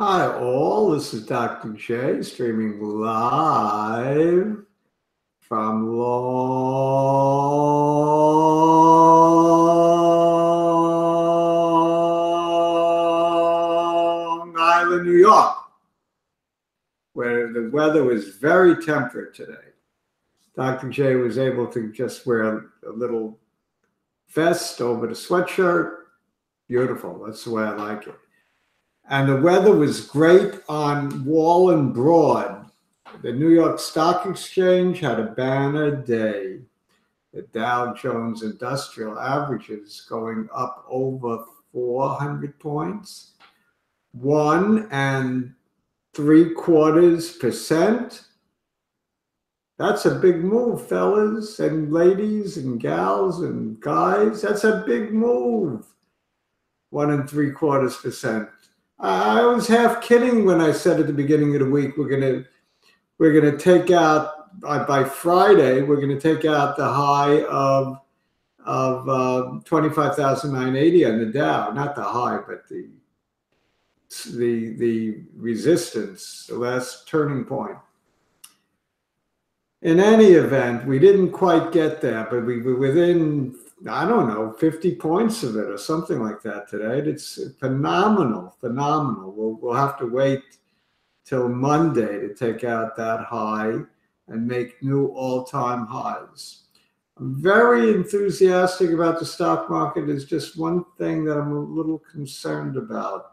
Hi all, this is Dr. J streaming live from Long Island, New York, where the weather was very temperate today. Dr. J was able to just wear a little vest over the sweatshirt. Beautiful, that's the way I like it. And the weather was great on Wall and Broad. The New York Stock Exchange had a banner day. The Dow Jones Industrial Averages going up over 400 points, 1.75%. That's a big move, fellas and ladies and gals and guys. That's a big move. 1.75%. I was half kidding when I said at the beginning of the week we're gonna take out by Friday. We're gonna take out the high of 25,980 on the Dow, not the high, but the resistance, the last turning point. In any event, we didn't quite get there, but we were within, I don't know, 50 points of it or something like that today. It's phenomenal. We'll have to wait till Monday to take out that high and make new all-time highs. I'm very enthusiastic about the stock market. There's just one thing that I'm a little concerned about.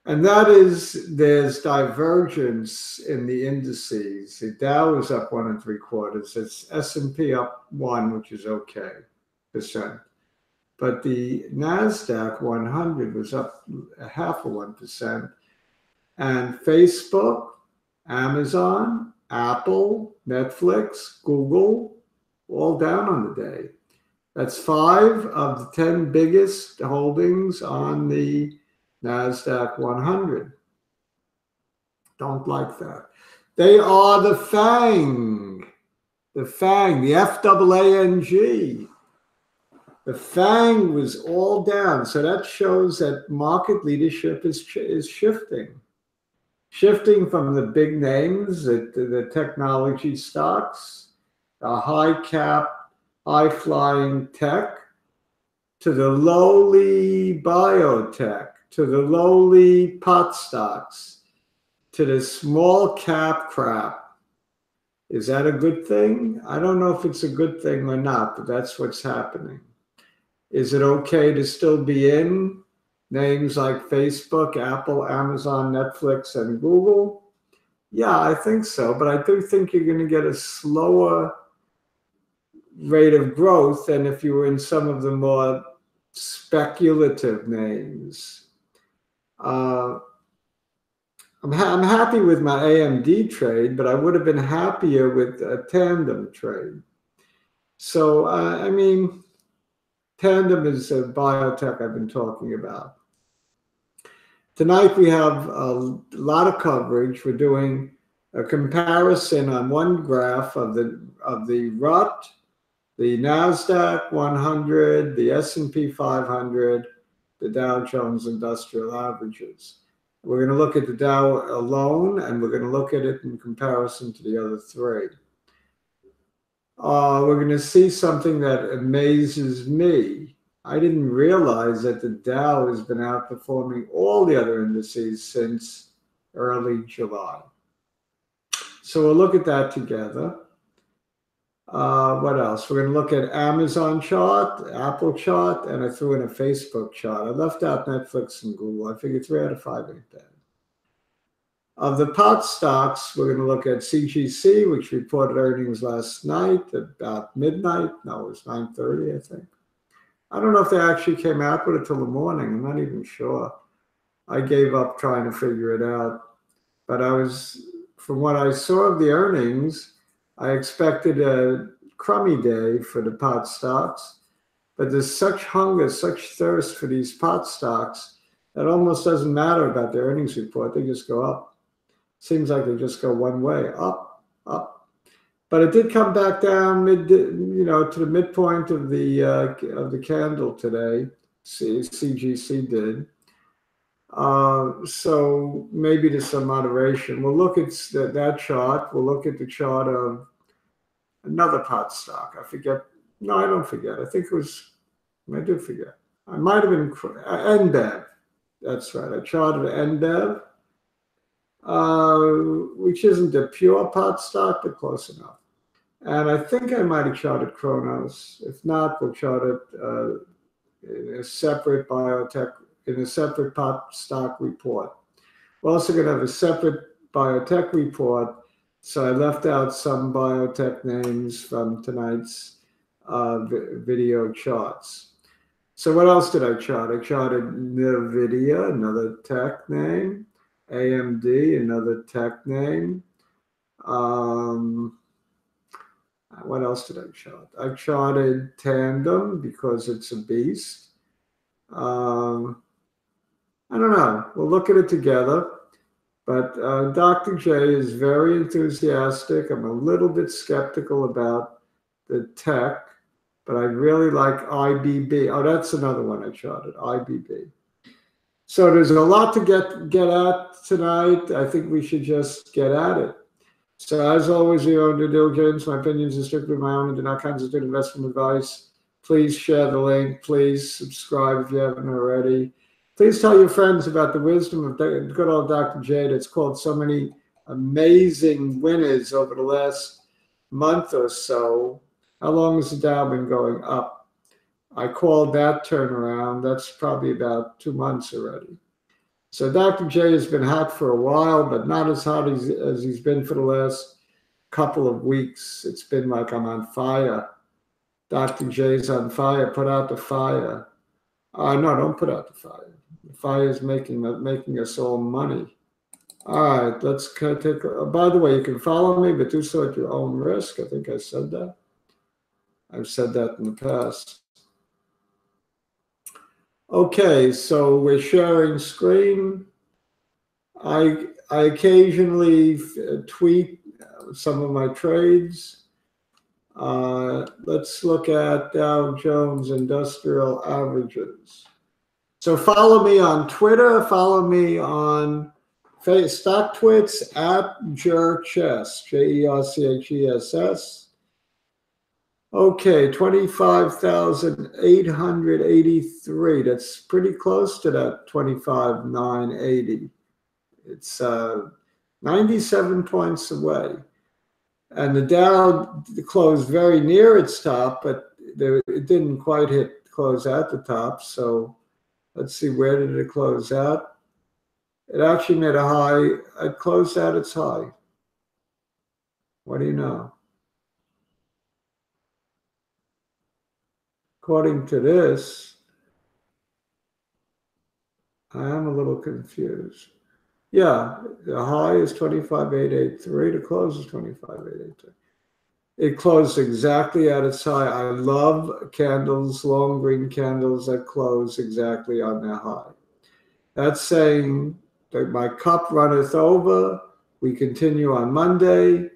And that is there's divergence in the indices. The Dow is up 1.75%. It's S&P up 1, which is okay, %. But the NASDAQ 100 was up 0.5%. And Facebook, Amazon, Apple, Netflix, Google, all down on the day. That's 5 of the 10 biggest holdings on the NASDAQ 100. Don't like that. They are the FANG, the FAANG. The FANG was all down. So that shows that market leadership is shifting from the big names, the technology stocks, the high cap, high flying tech, to the lowly biotech, to the lowly pot stocks, to the small cap crap. Is that a good thing? I don't know if it's a good thing or not, but that's what's happening. Is it okay to still be in names like Facebook, Apple, Amazon, Netflix, and Google? Yeah, I think so, but I do think you're going to get a slower rate of growth than if you were in some of the more speculative names. I'm happy with my AMD trade, but I would have been happier with a tandem trade. So, I mean, tandem is a biotech I've been talking about. Tonight we have a lot of coverage. We're doing a comparison on one graph of the RUT, the NASDAQ 100, the S&P 500, the Dow Jones Industrial Averages. We're going to look at the Dow alone, and we're going to look at it in comparison to the other three. We're going to see something that amazes me. I didn't realize that the Dow has been outperforming all the other indices since early July. So we'll look at that together. What else? We're going to look at Amazon chart, Apple chart, and I threw in a Facebook chart. I left out Netflix and Google. I figured 3 out of 5 ain't bad. Of the pot stocks, we're going to look at CGC, which reported earnings last night about midnight. No, it was 9:30, I think. I don't know if they actually came out with it till the morning. I'm not even sure. I gave up trying to figure it out. But from what I saw of the earnings, I expected a crummy day for the pot stocks, but there's such hunger, such thirst for these pot stocks that almost doesn't matter about the earnings report. They just go up. Seems like they just go one way, up, up. But it did come back down to the midpoint of the candle today. CGC did. So maybe there's some moderation. We'll look at that chart. We'll look at the chart of another pot stock. I forget. No, I don't forget. I think it was, I do forget. I might have been nbev. That's right. I charted nbev, which isn't a pure pot stock, but close enough. And I think I might have charted Kronos. If not, we'll chart it in a separate biotech, in a separate pot stock report. We're also going to have a separate biotech report. So I left out some biotech names from tonight's video charts. So what else did I chart? I charted nvda, another tech name, AMD, another tech name. What else did I chart? I charted tandem because it's a beast. I don't know. We'll look at it together. But Dr. J is very enthusiastic. I'm a little bit skeptical about the tech, but I really like IBB. Oh, that's another one I charted, IBB. So there's a lot to get at tonight. I think we should just get at it. So as always, your own due diligence. My opinions are strictly my own and do not constitute investment advice. Please share the link. Please subscribe if you haven't already. Please tell your friends about the wisdom of good old Dr. J that's called so many amazing winners over the last month or so. How long has the Dow been going up? I called that turnaround. That's probably about 2 months already. So Dr. J has been hot for a while, but not as hot as he's been for the last couple of weeks. It's been like I'm on fire. Dr. J's on fire. Put out the fire. No, don't put out the fire. The fire is making us all money. All right, let's take. By the way, you can follow me, but do so at your own risk. I think I said that. I've said that in the past. Okay, so we're sharing screen. I occasionally tweet some of my trades. Let's look at Dow Jones Industrial Averages. So follow me on Twitter. Follow me on Stock Twits at Jerchess, JERCHESS. Okay, 25,883. That's pretty close to that 25,980. It's 97 points away. And the Dow closed very near its top, but it didn't quite close at the top. So let's see, where did it close out? It actually made a high. It closed at its high. What do you know? According to this, I am a little confused. Yeah, the high is 25,883. The close is 25,883. It closed exactly at its high. I love candles, long green candles that close exactly on their high. That's saying that my cup runneth over. We continue on Monday.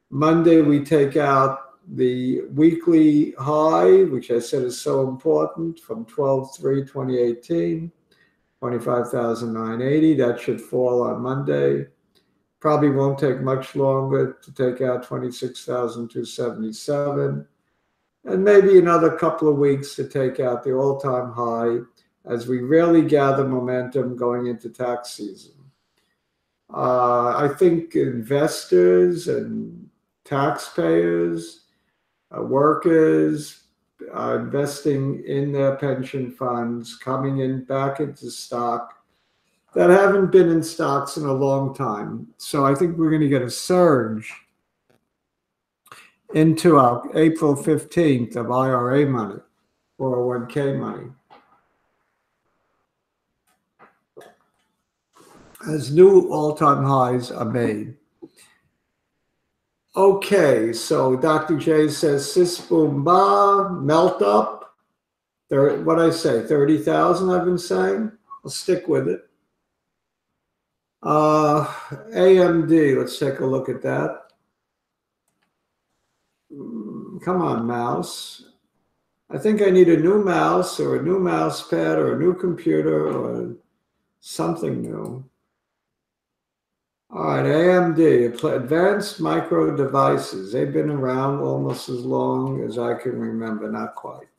Monday, we take out the weekly high, which I said is so important, from 12/3/2018, 25,980. That should fall on Monday. Probably won't take much longer to take out 26,277. And maybe another couple of weeks to take out the all-time high as we really gather momentum going into tax season. I think investors and taxpayers, workers are investing in their pension funds, coming in back into stock that haven't been in stocks in a long time. So I think we're going to get a surge into our April 15th of IRA money, 401k money, as new all-time highs are made. Okay, so Dr. J says, sis boom ba, melt up. What I say, 30,000 I've been saying? I'll stick with it. AMD, let's take a look at that. Come on, mouse. I think I need a new mouse or a new mouse pad or a new computer or something new. All right, AMD, Advanced Micro Devices. They've been around almost as long as I can remember, not quite.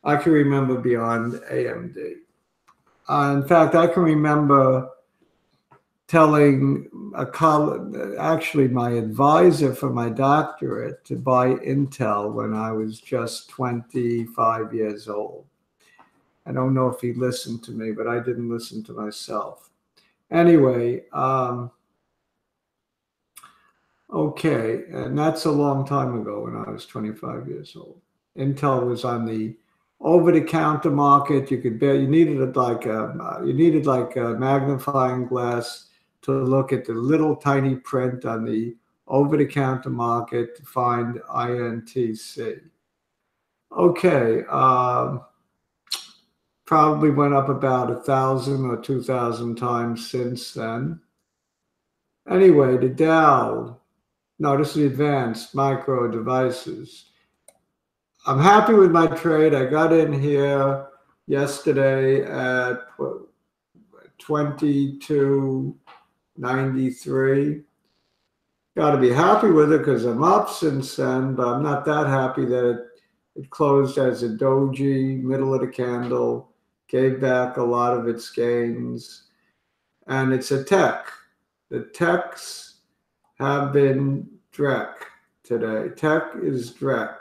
I can remember beyond AMD. In fact, I can remember telling actually my advisor for my doctorate to buy Intel when I was just 25 years old. I don't know if he listened to me, but I didn't listen to myself. Anyway, okay, and that's a long time ago when I was 25 years old. Intel was on the over-the-counter market. You needed like a magnifying glass to look at the little tiny print on the over-the-counter market to find INTC. Okay, probably went up about 1,000 or 2,000 times since then. Anyway, the Dow. No, this is the Advanced Micro Devices. I'm happy with my trade. I got in here yesterday at 22.93. Got to be happy with it because I'm up since then, but I'm not that happy that it closed as a doji, middle of the candle, gave back a lot of its gains, and it's a tech. The techs have been Drek today. Tech is Drek.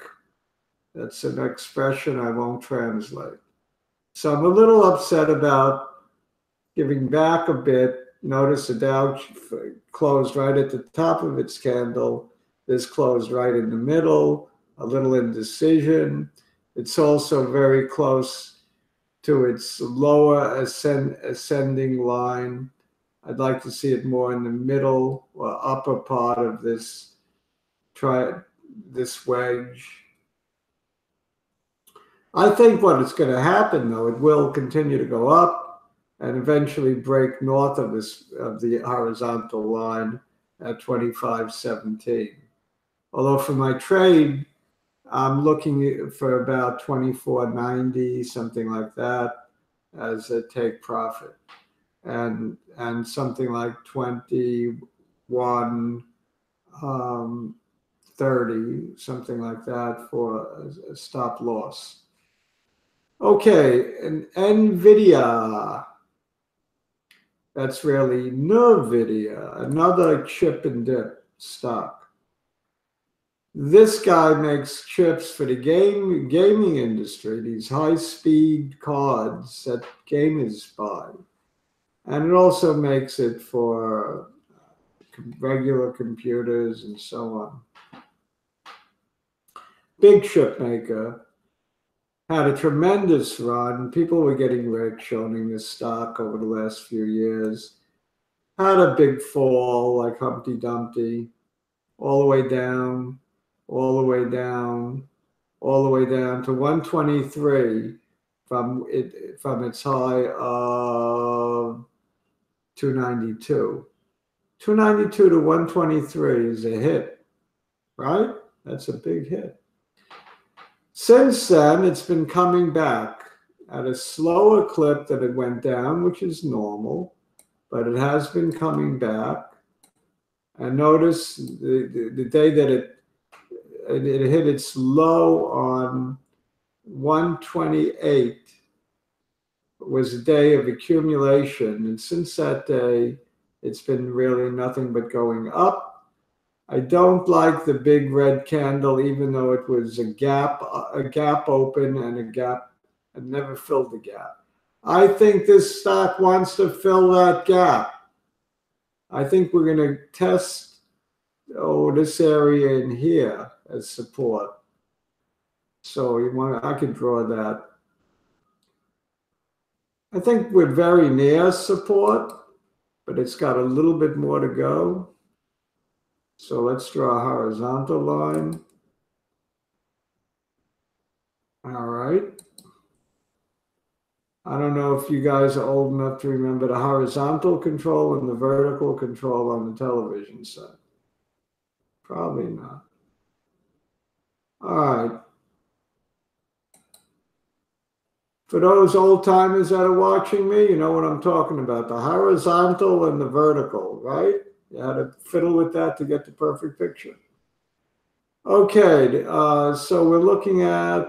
That's an expression I won't translate. So I'm a little upset about giving back a bit. Notice the Dow closed right at the top of its candle. This closed right in the middle, a little indecision. It's also very close to its lower ascending line. I'd like to see it more in the middle or upper part of this wedge. I think what is going to happen, though, it will continue to go up and eventually break north of the horizontal line at 25.17. Although for my trade, I'm looking for about 24.90, something like that, as a take profit, and something like 21.30, something like that for a stop loss. Okay, and nvidia. That's really nvidia, another chip and dip stock. This guy makes chips for the gaming industry, these high-speed cards that gamers buy. And it also makes it for regular computers and so on. Big chip maker. Had a tremendous run. People were getting rich owning this stock over the last few years. Had a big fall like Humpty Dumpty, all the way down, all the way down, all the way down to 123 from its high of 292. 292 to 123 is a hit, right? That's a big hit. Since then, it's been coming back at a slower clip than it went down, which is normal, but it has been coming back. And notice the day that it hit its low on 128 was a day of accumulation. And since that day, it's been really nothing but going up. I don't like the big red candle, even though it was a gap open and a gap and never filled the gap. I think this stock wants to fill that gap. I think we're going to test this area in here as support. So I could draw that. I think we're very near support, but it's got a little bit more to go. So let's draw a horizontal line. All right. I don't know if you guys are old enough to remember the horizontal control and the vertical control on the television set. Probably not. All right. For those old timers that are watching me, you know what I'm talking about. The horizontal and the vertical, right? You had to fiddle with that to get the perfect picture. Okay, so we're looking at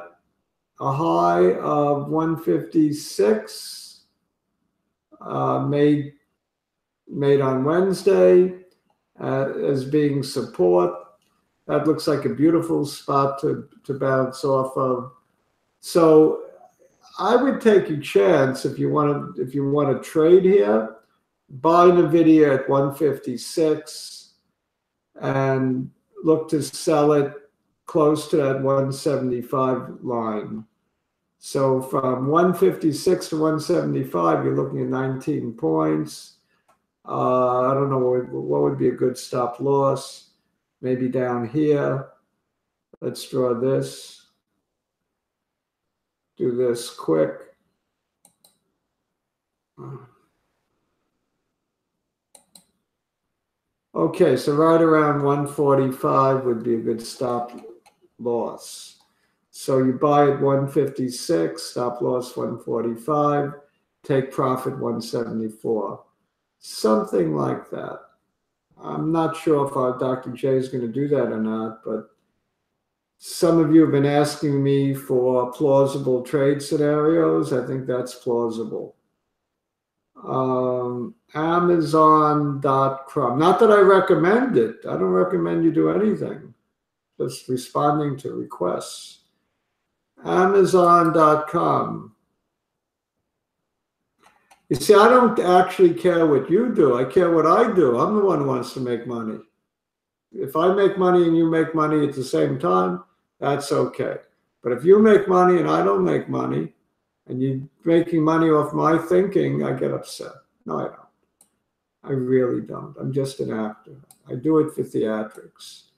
a high of 156 made on Wednesday as being support. That looks like a beautiful spot to bounce off of. So I would take a chance if you want to trade here, buy nvidia at 156 and look to sell it close to that 175 line. So from 156 to 175, you're looking at 19 points. I don't know what would be a good stop loss. Maybe down here. Let's draw this. Do this quick. Okay, so right around 145 would be a good stop loss. So you buy at 156, stop loss 145, take profit 174. Something like that. I'm not sure if our Dr. J is going to do that or not, but some of you have been asking me for plausible trade scenarios. I think that's plausible. Amazon.com. Not that I recommend it. I don't recommend you do anything. Just responding to requests. Amazon.com. You see, I don't actually care what you do. I care what I do. I'm the one who wants to make money. If I make money and you make money at the same time, that's okay. But if you make money and I don't make money, and you're making money off my thinking, I get upset. No, I don't. I really don't. I'm just an actor. I do it for theatrics.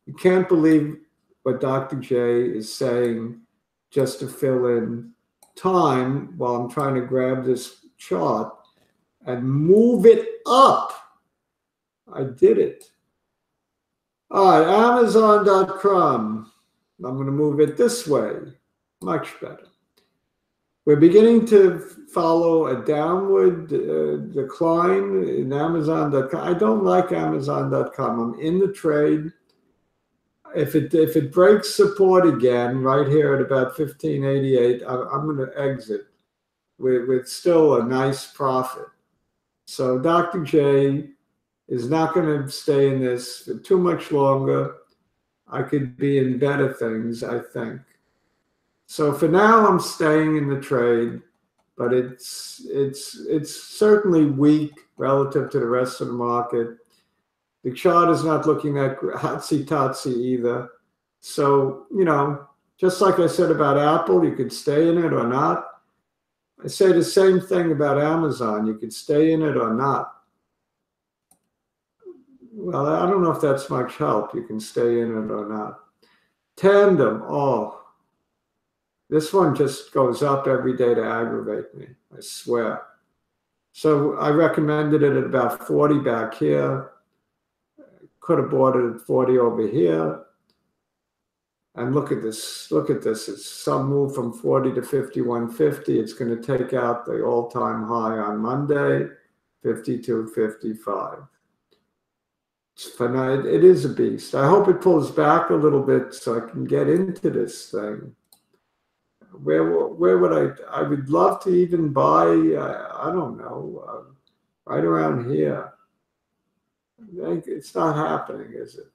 You can't believe what Dr. J is saying just to fill in time while I'm trying to grab this chart and move it up. I did it. All right, Amazon.com. I'm going to move it this way. Much better. We're beginning to follow a downward decline in Amazon.com. I don't like Amazon.com. I'm in the trade. If it breaks support again, right here at about 1588, I'm going to exit with still a nice profit. So Dr. J is not going to stay in this for too much longer. I could be in better things, I think. So for now, I'm staying in the trade, but it's certainly weak relative to the rest of the market. The chart is not looking that hotsy-totsy either. So, you know, just like I said about Apple, you could stay in it or not. I say the same thing about Amazon. You could stay in it or not. Well, I don't know if that's much help. You can stay in it or not. Tandem, oh. This one just goes up every day to aggravate me, I swear. So I recommended it at about 40 back here. Could have bought it at 40 over here. And look at this. Look at this. It's some move from 40 to 51.50. It's going to take out the all-time high on Monday, 52.55. It is a beast. I hope it pulls back a little bit so I can get into this thing. Where would I would love to even buy, I don't know, right around here. It's not happening, is it?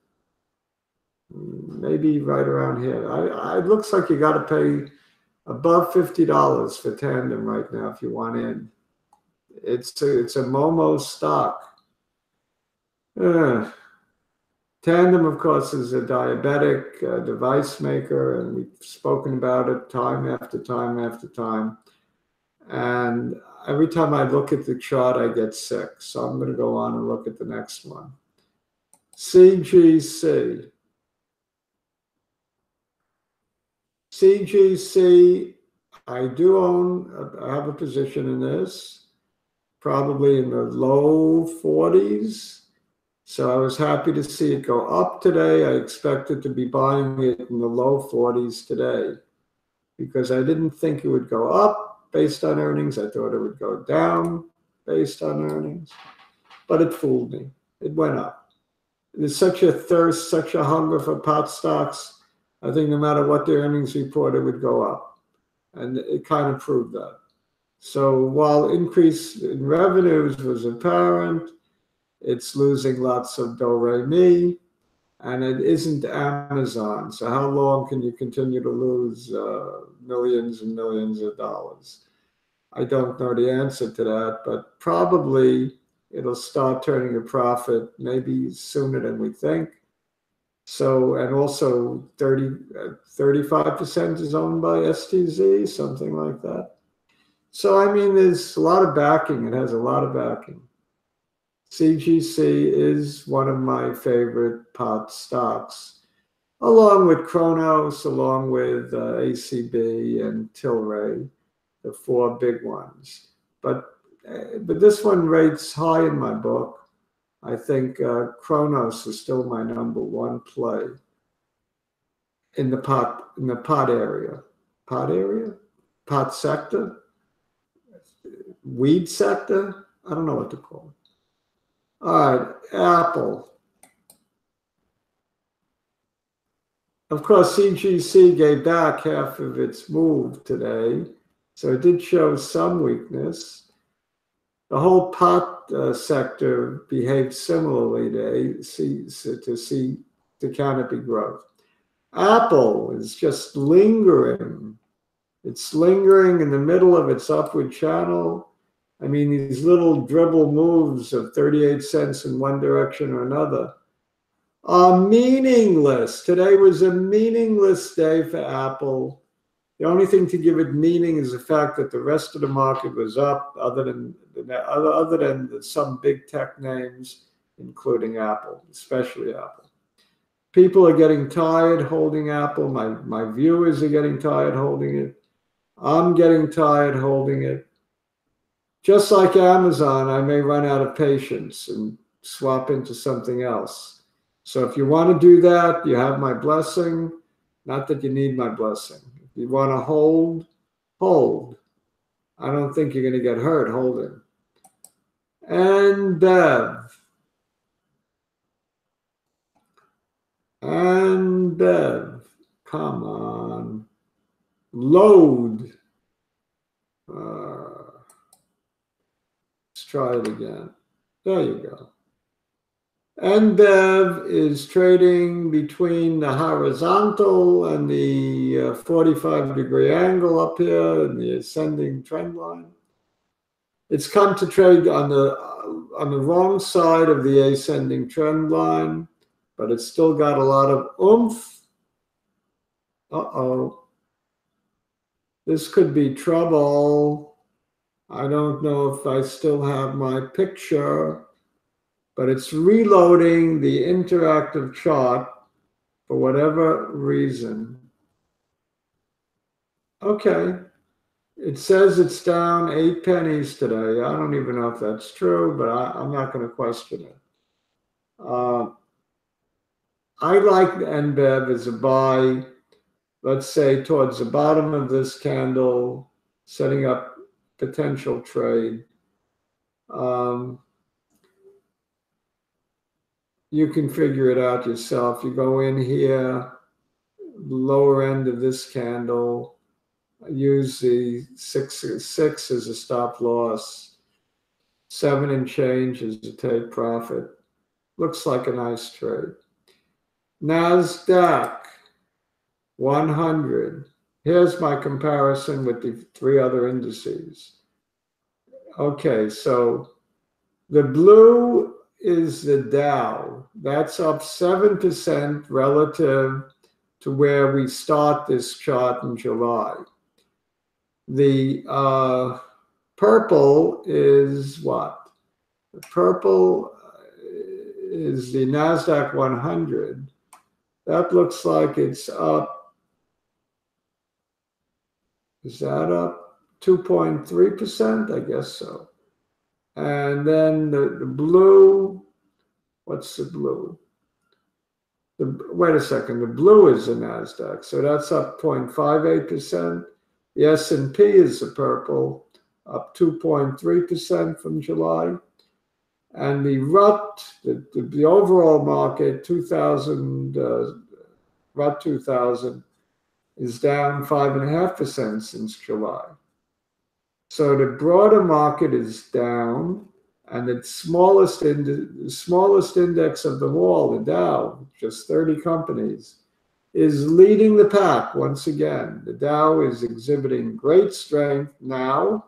Maybe right around here. It looks like you got to pay above $50 for Tandem right now if you want in. It's a Momo stock. Tandem, of course, is a diabetic device maker, and we've spoken about it time after time after time. And every time I look at the chart, I get sick. So I'm going to go on and look at the next one. CGC. CGC, I do own, I have a position in this, probably in the low 40s. So I was happy to see it go up today. I expected to be buying it in the low 40s today because I didn't think it would go up. based on earnings. I thought it would go down based on earnings, but it fooled me. It went up. There's such a thirst, such a hunger for pot stocks. I think no matter what the earnings report, it would go up. And it kind of proved that. So while increase in revenues was apparent, it's losing lots of do-re-mi, and it isn't Amazon. So how long can you continue to lose millions and millions of dollars? I don't know the answer to that, but probably it'll start turning a profit maybe sooner than we think. So, and also 35% is owned by STZ, something like that. So, I mean, there's a lot of backing. It has a lot of backing. CGC is one of my favorite pot stocks, along with Kronos, along with ACB and Tilray, the four big ones. But this one rates high in my book. I think Kronos is still my #1 play in the pot area. Pot sector, weed sector. I don't know what to call it. All right, Apple. Of course, CGC gave back half of its move today, so it did show some weakness. The whole pot sector behaved similarly to Canopy growth. Apple is just lingering. It's lingering in the middle of its upward channel. I mean, these little dribble moves of 38 cents in one direction or another are meaningless. Today was a meaningless day for Apple. The only thing to give it meaning is the fact that the rest of the market was up, other than some big tech names, including Apple, especially Apple. People are getting tired holding Apple. My viewers are getting tired holding it. I'm getting tired holding it. Just like Amazon, I may run out of patience and swap into something else. So if you want to do that, you have my blessing. Not that you need my blessing. If you want to hold, hold. I don't think you're going to get hurt holding. nbev. nbev. Come on. Load. Let's try it again. There you go. nbev is trading between the horizontal and the 45-degree angle up here in the ascending trend line. It's come to trade on the wrong side of the ascending trend line, but it's still got a lot of oomph. Uh-oh. This could be trouble. I don't know if I still have my picture, but it's reloading the interactive chart for whatever reason. Okay. It says it's down 8 pennies today. I don't even know if that's true, but I'm not going to question it. I like nbev as a buy, let's say towards the bottom of this candle, setting up potential trade. You can figure it out yourself. You go in here, lower end of this candle, use the 6 as a stop loss, 7 and change as a take profit. Looks like a nice trade. NASDAQ 100. Here's my comparison with the 3 other indices. Okay, so the blue is the Dow. That's up 7% relative to where we start this chart in July. The purple is what? The purple is the NASDAQ 100. That looks like it's up. Is that up 2.3%? I guess so. And then the blue, what's the blue? Wait a second, the blue is the NASDAQ. So that's up 0.58%. The S&P is the purple, up 2.3% from July. And the RUT, the overall market, 2000, RUT 2000, is down 5.5% since July. So the broader market is down, and the smallest index of them all, the Dow, just 30 companies, is leading the pack once again. The Dow is exhibiting great strength now.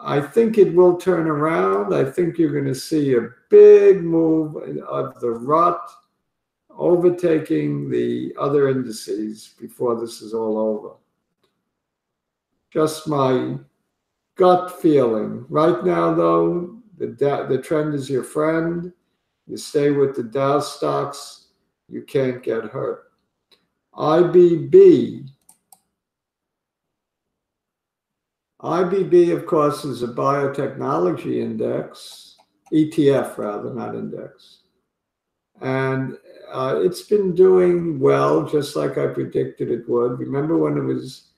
I think it will turn around. I think you're going to see a big move of the RUT overtaking the other indices before this is all over. Just my gut feeling. Right now, though, the trend is your friend. You stay with the Dow stocks, you can't get hurt. IBB, of course, is a biotechnology index, ETF rather, not index. And it's been doing well, just like I predicted it would. Remember when it was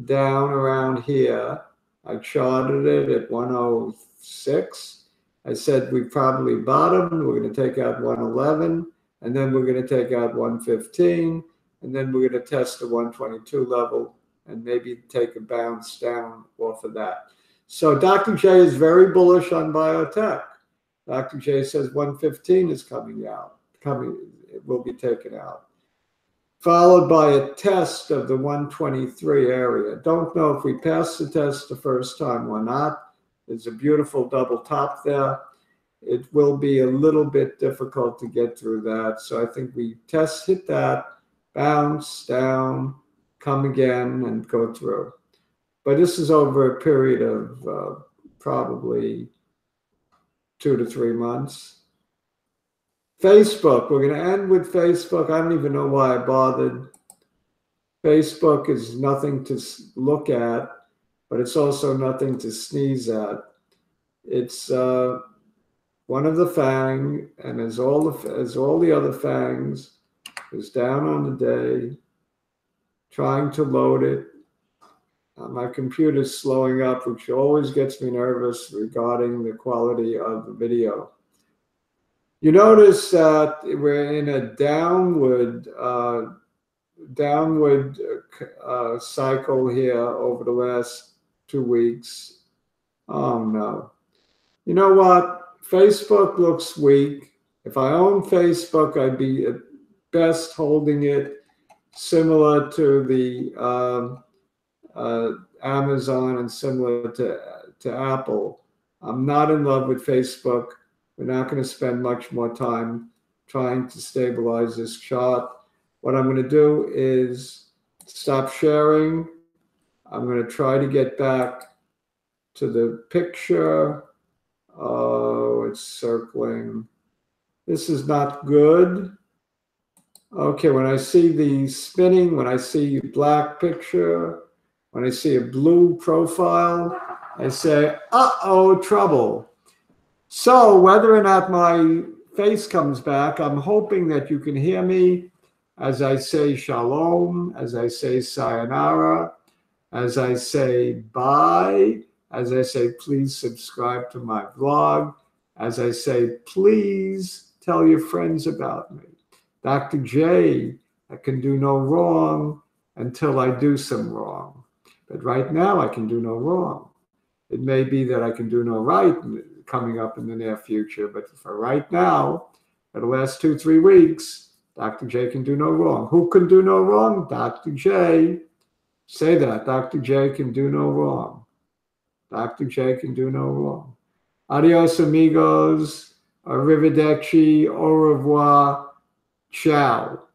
down around here, I charted it at 106. I said we probably bottomed. We're going to take out 111, and then we're going to take out 115, and then we're going to test the 122 level and maybe take a bounce down off of that. So Dr. J is very bullish on biotech. Dr. J says 115 is coming out. It will be taken out. Followed by a test of the 123 area. Don't know if we passed the test the first time or not. There's a beautiful double top there. It will be a little bit difficult to get through that. So I think we hit that, bounce down, come again, and go through. But this is over a period of probably 2 to 3 months. Facebook, we're going to end with Facebook. I don't even know why I bothered. Facebook is nothing to look at, but it's also nothing to sneeze at. It's one of the FANG, and as all the other FANGs, is down on the day, trying to load it. My computer's slowing up, which always gets me nervous regarding the quality of the video. You notice that we're in a downward cycle here over the last 2 weeks. Oh no. You know what? Facebook looks weak. If I own Facebook, I'd be at best holding it similar to the Amazon and similar to Apple. I'm not in love with Facebook. We're not going to spend much more time trying to stabilize this chart. What I'm going to do is stop sharing. I'm going to try to get back to the picture. Oh, it's circling. This is not good. Okay, when I see the spinning, when I see black picture, when I see a blue profile, I say, uh-oh, trouble. So whether or not my face comes back, I'm hoping that you can hear me as I say shalom, as I say sayonara, as I say bye, as I say please subscribe to my vlog, as I say please tell your friends about me. Dr. J, I can do no wrong until I do some wrong. But right now I can do no wrong. It may be that I can do no right coming up in the near future, but for right now, for the last 2-3 weeks, Dr. J can do no wrong. Who can do no wrong? Dr. J. Say that. Dr. J can do no wrong. Dr. J can do no wrong. Adios, amigos. Arrivederci. Au revoir. Ciao.